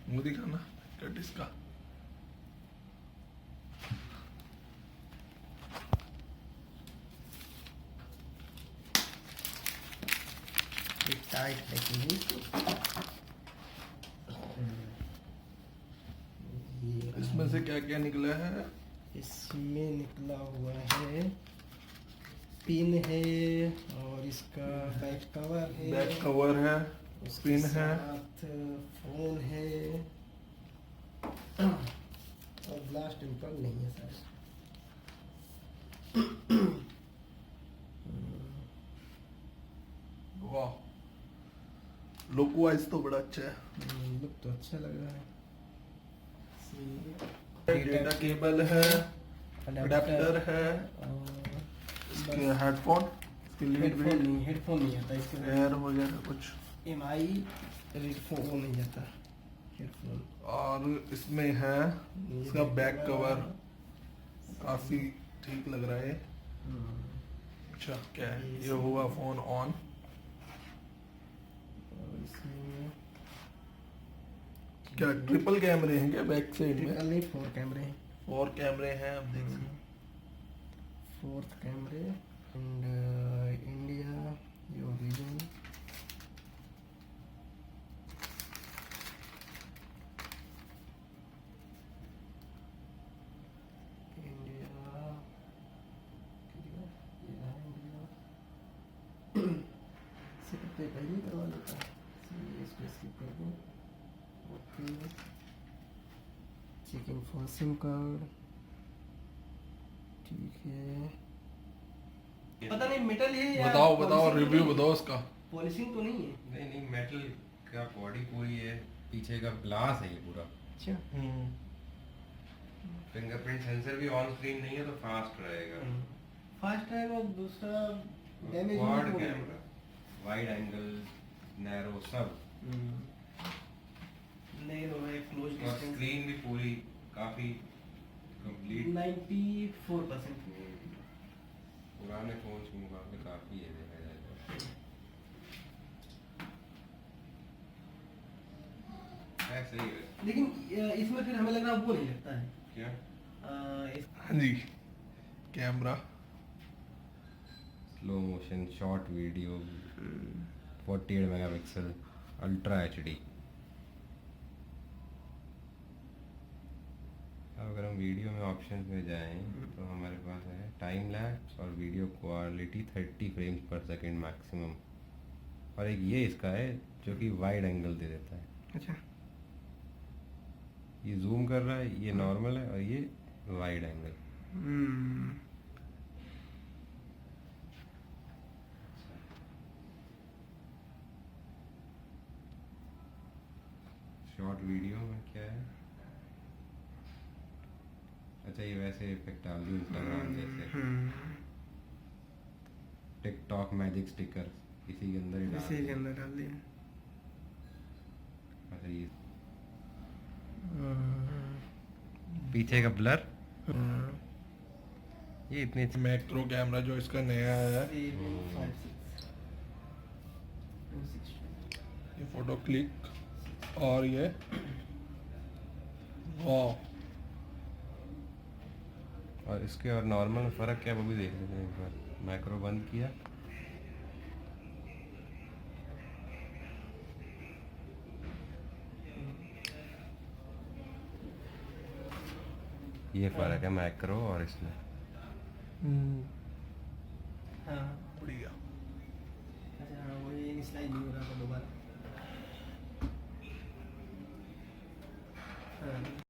मुंह दिखाना कट इसका। टाइट है कि नहीं? इसमें से क्या क्या निकला है? इसमें निकला हुआ है पिन है और इसका बैक कवर है। बैक कवर है, पिन है, फोन है और ग्लास टेम्पर नहीं है सर। वाह, लुक वाइज तो बड़ा अच्छा है। लुक तो अच्छा लग रहा है। डेटा केबल है, अडेप्टर है, और इसके हेडफोन, इसके लीड भी, हेडफोन नहीं आता इसके। एयर वगैरह कुछ, MI हेडफोन वो नहीं आता हेडफोन। और इसमें है इसका बैक कवर, काफी ठीक लग रहा है। अच्छा क्या है ये? हुआ फोन ऑन। और इसमें क्या ट्रिपल कैमरे हैं क्या बैक साइड में? ट्रिपल नहीं, 4 कैमरे हैं। 4 कैमरे हैं, आप देख सकते 4th कैमरे एंड इंडिया योर रीजन। पहले ही करवा लेता है, इसको स्किप कर दूँ। Okay, checking for SIM card, ठीक है। पता नहीं मेटल है या बताओ पॉलिशिंग रिव्यू तो नहीं बताओ है। इसका। पॉलिशिंग तो नहीं है। नहीं मेटल का बॉडी पूरी है, पीछे का ग्लास है ये पूरा। अच्छा, फिंगरप्रिंट सेंसर भी ऑन स्क्रीन नहीं है तो फास्ट रहेगा। फास्ट है और दूसरा damage quad camera, wide angle, narrow सब, नैरो है, क्लोज और डिस्टेंस स्क्रीन भी पूरी काफी कंप्लीट। 94%। पुराने फोन के मुकाबले काफी है देखा जाए तो। है सही है। लेकिन इसमें फिर हमें लग रहा है वो नहीं लगता है क्या? हाँ जी, camera, slow motion short video, 48 megapixel, ultra HD। अगर हम वीडियो में ऑप्शन में जाएं तो हमारे पास है टाइम लैप्स और वीडियो क्वालिटी 30 फ्रेम्स पर सेकंड मैक्सिमम, और एक ये इसका है जो कि वाइड एंगल दे देता है। अच्छा, ये जूम कर रहा है, ये नॉर्मल है, और ये वाइड एंगल। शॉर्ट वीडियो में क्या है? अच्छा ये वैसे इफेक्ट डाल दी इंस्टाग्राम जैसे, टिकटॉक मैजिक स्टिकर इसी के अंदर ही डाल इसी के दिए। अंदर डाल दिया। अच्छा ये पीछे का ब्लर, ये इतने मैक्रो कैमरा जो इसका नया है, 356 ये फोटो क्लिक, और ये वाह। और इसके और नॉर्मल में फ़र्क क्या है वो भी देख लेते हैं एक बार। मैक्रो बंद किया, ये फ़र्क है मैक्रो और इसमें। हाँ, बढ़िया। अच्छा हाँ, वो ये इनिशियलाइज नहीं हो रहा था।